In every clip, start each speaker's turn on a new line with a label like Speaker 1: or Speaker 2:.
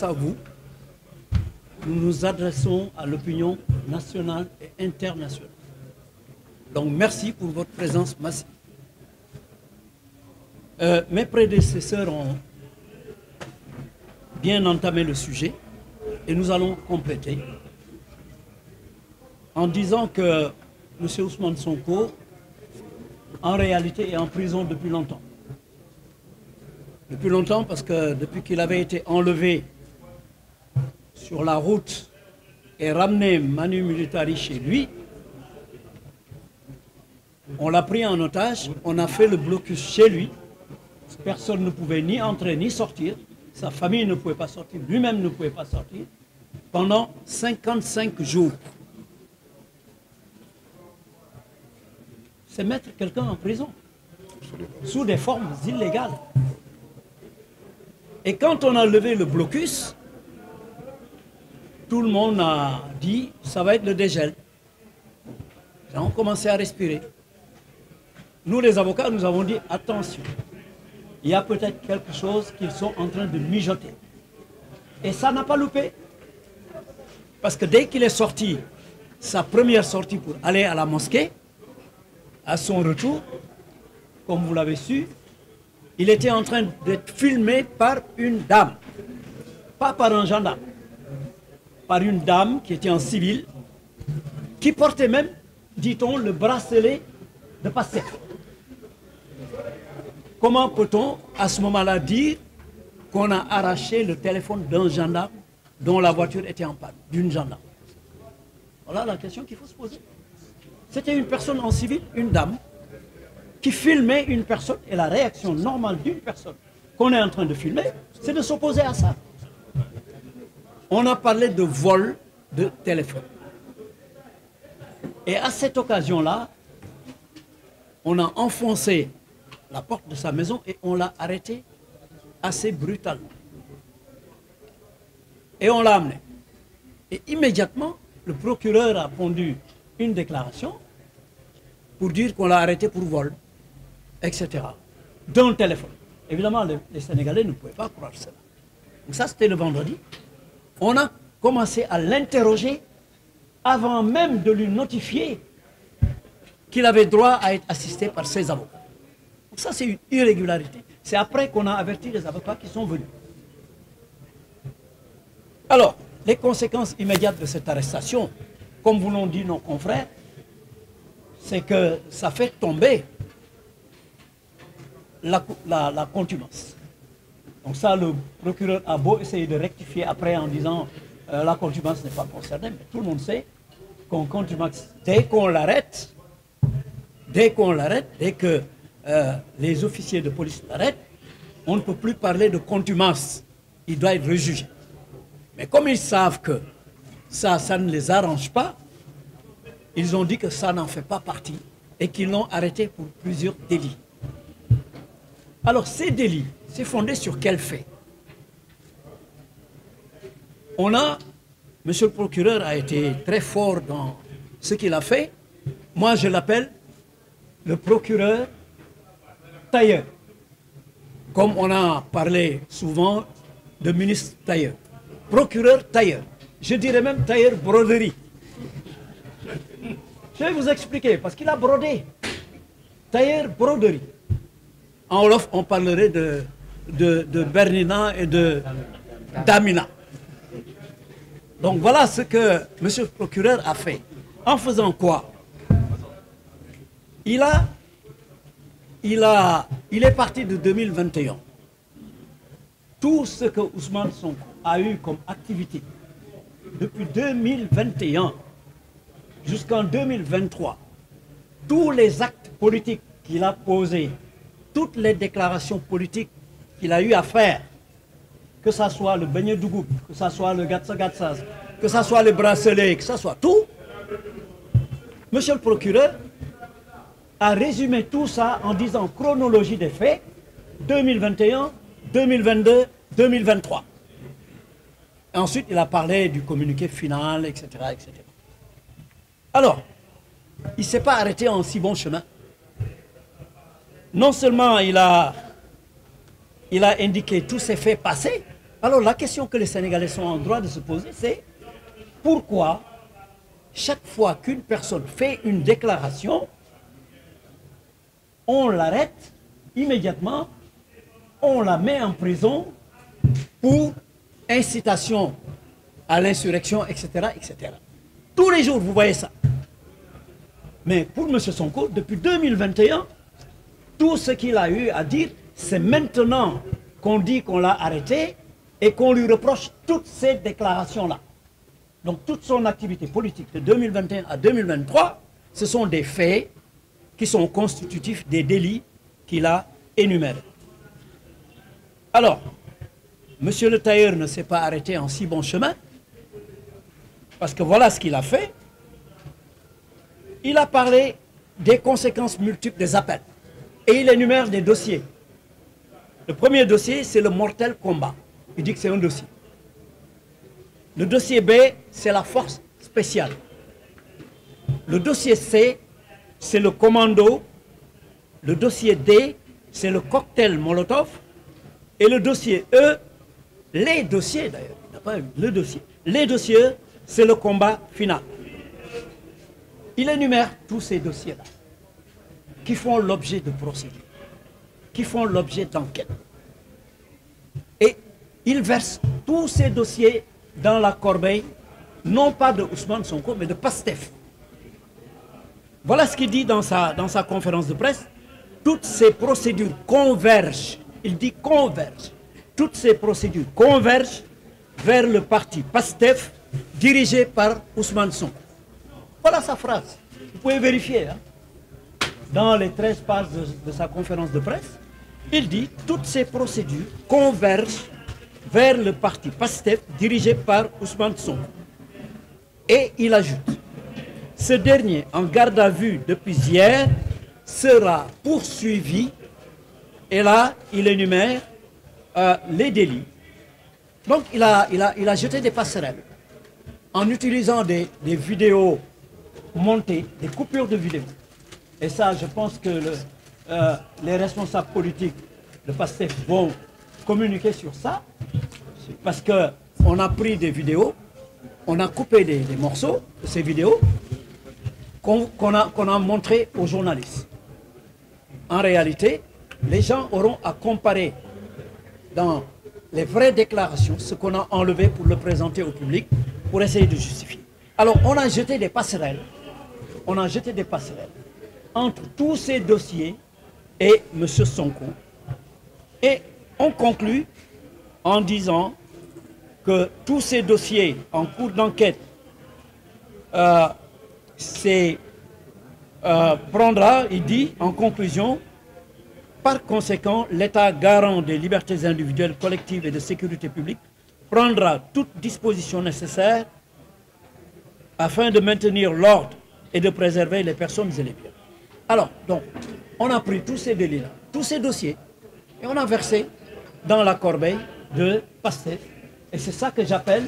Speaker 1: à vous, nous nous adressons à l'opinion nationale et internationale. Donc merci pour votre présence massive. Mes prédécesseurs ont bien entamé le sujet et nous allons compléter en disant que M. Ousmane Sonko, en réalité, est en prison depuis longtemps. Depuis longtemps parce que depuis qu'il avait été enlevé sur la route et ramené Manu Militari chez lui, on l'a pris en otage, on a fait le blocus chez lui. Personne ne pouvait ni entrer ni sortir. Sa famille ne pouvait pas sortir, lui-même ne pouvait pas sortir, pendant 55 jours. C'est mettre quelqu'un en prison, sous des formes illégales. Et quand on a levé le blocus, tout le monde a dit, ça va être le dégel. Et on commençait à respirer. Nous, les avocats, nous avons dit, attention, il y a peut-être quelque chose qu'ils sont en train de mijoter. Et ça n'a pas loupé. Parce que dès qu'il est sorti, sa première sortie pour aller à la mosquée, à son retour, comme vous l'avez su, il était en train d'être filmé par une dame. Pas par un gendarme. Par une dame qui était en civil, qui portait même, dit-on, le bracelet de Pastef. Comment peut-on, à ce moment-là, dire qu'on a arraché le téléphone d'un gendarme dont la voiture était en panne, d'une gendarme? Voilà la question qu'il faut se poser. C'était une personne en civil, une dame, qui filmait une personne, et la réaction normale d'une personne qu'on est en train de filmer, c'est de s'opposer à ça. On a parlé de vol de téléphone. Et à cette occasion-là, on a enfoncé la porte de sa maison et on l'a arrêté assez brutalement. Et on l'a amené. Et immédiatement, le procureur a pondu une déclaration pour dire qu'on l'a arrêté pour vol, etc. D'un téléphone. Évidemment, les Sénégalais ne pouvaient pas croire cela. Donc ça, c'était le vendredi. On a commencé à l'interroger avant même de lui notifier qu'il avait droit à être assisté par ses avocats. Donc ça, c'est une irrégularité. C'est après qu'on a averti les avocats qui sont venus. Alors, les conséquences immédiates de cette arrestation, comme vous l'ont dit nos confrères, c'est que ça fait tomber la contumace. Donc ça, le procureur a beau essayer de rectifier après en disant la contumace n'est pas concernée, mais tout le monde sait qu'on contumace dès qu'on l'arrête, dès que les officiers de police l'arrêtent, on ne peut plus parler de contumace. Il doit être rejugé. Mais comme ils savent que ça ne les arrange pas, ils ont dit que ça n'en fait pas partie et qu'ils l'ont arrêté pour plusieurs délits. Alors ces délits, c'est fondé sur quel fait? Monsieur le procureur a été très fort dans ce qu'il a fait. Moi, je l'appelle le procureur tailleur. Comme on a parlé souvent de ministre tailleur. Procureur tailleur. Je dirais même tailleur broderie. Je vais vous expliquer, parce qu'il a brodé. Tailleur broderie. En Wolof, on parlerait de Bernina et de Damina. Donc voilà ce que M. le procureur a fait. En faisant quoi? Il est parti de 2021. Tout ce que Ousmane Sonko a eu comme activité depuis 2021 jusqu'en 2023, tous les actes politiques qu'il a posés, toutes les déclarations politiques qu'il a eu à faire, que ce soit le beignet dougoub, que ce soit le gatsa-gatsas, que ce soit les bracelets, que ce soit tout, monsieur le procureur a résumé tout ça en disant chronologie des faits, 2021, 2022, 2023. Et ensuite, il a parlé du communiqué final, etc. etc. Alors, il ne s'est pas arrêté en si bon chemin. Non seulement il a indiqué tous ces faits passés, Alors la question que les Sénégalais sont en droit de se poser, c'est pourquoi chaque fois qu'une personne fait une déclaration, on l'arrête immédiatement, on la met en prison pour incitation à l'insurrection, etc., etc. Tous les jours, vous voyez ça. Mais pour M. Sonko, depuis 2021, tout ce qu'il a eu à dire, c'est maintenant qu'on dit qu'on l'a arrêté et qu'on lui reproche toutes ces déclarations-là. Donc toute son activité politique de 2021 à 2023, ce sont des faits qui sont constitutifs des délits qu'il a énumérés. Alors, M. le Tailleur ne s'est pas arrêté en si bon chemin, parce que voilà ce qu'il a fait. Il a parlé des conséquences multiples des appels. Et il énumère des dossiers. Le premier dossier, c'est le mortel combat. Il dit que c'est un dossier. Le dossier B, c'est la force spéciale. Le dossier C, c'est le commando. Le dossier D, c'est le cocktail Molotov. Et le dossier E, les dossiers d'ailleurs, il n'a pas eu le dossier. Les dossiers, c'est le combat final. Il énumère tous ces dossiers-là qui font l'objet de procédures, qui font l'objet d'enquêtes. Et il verse tous ces dossiers dans la corbeille, non pas de Ousmane Sonko, mais de Pastef. Voilà ce qu'il dit dans sa conférence de presse. Toutes ces procédures convergent, il dit convergent, toutes ces procédures convergent vers le parti Pastef dirigé par Ousmane Sonko. Voilà sa phrase. Vous pouvez vérifier. Hein. Dans les 13 pages de sa conférence de presse, il dit « Toutes ces procédures convergent vers le parti Pastef dirigé par Ousmane Sonko. » Et il ajoute « Ce dernier, en garde à vue depuis hier, sera poursuivi. » Et là, il énumère les délits. Donc, il a jeté des passerelles en utilisant des vidéos montées, des coupures de vidéos. Et ça, je pense que les responsables politiques de PASTEF vont communiquer sur ça, parce qu'on a pris des vidéos, on a coupé des morceaux de ces vidéos qu'on a montré aux journalistes. En réalité, les gens auront à comparer dans les vraies déclarations ce qu'on a enlevé pour le présenter au public, pour essayer de justifier. Alors, on a jeté des passerelles, entre tous ces dossiers et M. Sonko. Et on conclut en disant que tous ces dossiers en cours d'enquête prendra, il dit en conclusion, par conséquent, l'État garant des libertés individuelles, collectives et de sécurité publique prendra toute disposition nécessaire afin de maintenir l'ordre et de préserver les personnes et les biens. Alors, donc, on a pris tous ces délits-là, tous ces dossiers, et on a versé dans la corbeille de Pastef. Et c'est ça que j'appelle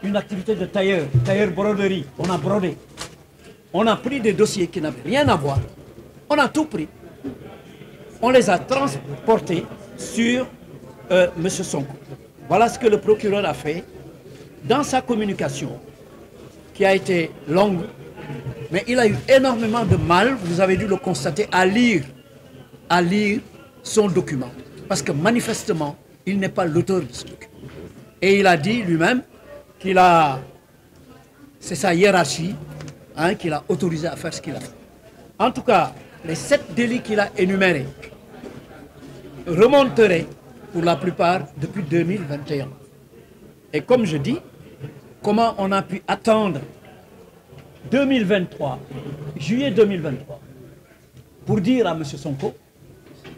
Speaker 1: une activité de tailleur broderie. On a brodé. On a pris des dossiers qui n'avaient rien à voir. On a tout pris. On les a transportés sur M. Sonko. Voilà ce que le procureur a fait dans sa communication, qui a été longue, mais il a eu énormément de mal, vous avez dû le constater, à lire son document. Parce que manifestement, il n'est pas l'auteur de ce document. Et il a dit lui-même c'est sa hiérarchie qui l'a autorisé à faire ce qu'il a fait. En tout cas, les 7 délits qu'il a énumérés remonteraient pour la plupart depuis 2021. Et comme je dis, comment on a pu attendre 2023, juillet 2023, pour dire à M. Sonko,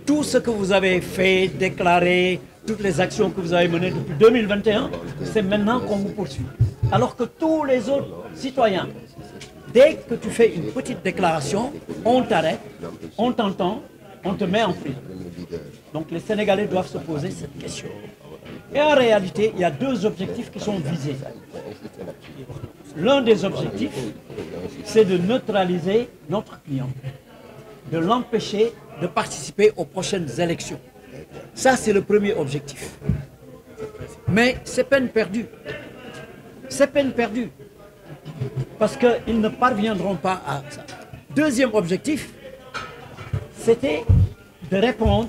Speaker 1: tout ce que vous avez fait, déclaré, toutes les actions que vous avez menées depuis 2021, c'est maintenant qu'on vous poursuit. Alors que tous les autres citoyens, dès que tu fais une petite déclaration, on t'arrête, on t'entend, on te met en prison. Donc les Sénégalais doivent se poser cette question. Et en réalité, il y a 2 objectifs qui sont visés. L'un des objectifs, c'est de neutraliser notre client, de l'empêcher de participer aux prochaines élections. Ça, c'est le premier objectif. Mais c'est peine perdue. C'est peine perdue. Parce qu'ils ne parviendront pas à ça. Deuxième objectif, c'était de répondre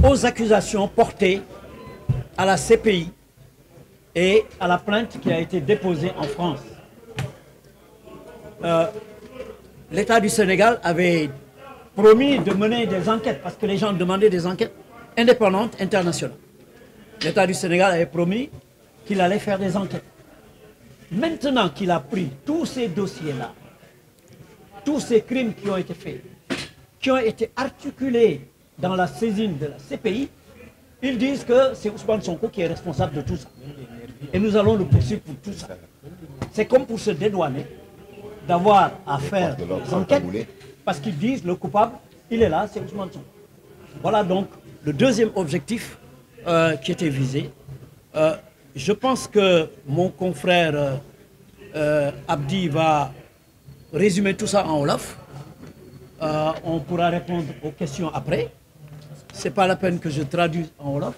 Speaker 1: aux accusations portées à la CPI et à la plainte qui a été déposée en France. L'État du Sénégal avait promis de mener des enquêtes, parce que les gens demandaient des enquêtes indépendantes, internationales. L'État du Sénégal avait promis qu'il allait faire des enquêtes. Maintenant qu'il a pris tous ces dossiers-là, tous ces crimes qui ont été faits, qui ont été articulés dans la saisine de la CPI, ils disent que c'est Ousmane Sonko qui est responsable de tout ça. Et nous allons le poursuivre pour tout ça. C'est comme pour se dédouaner d'avoir à faire des enquêtes, parce qu'ils disent le coupable, il est là, c'est Ousmane Sonko. Voilà donc le deuxième objectif qui était visé. Je pense que mon confrère Abdi va résumer tout ça en wolof. On pourra répondre aux questions après. Ce n'est pas la peine que je traduise en wolof.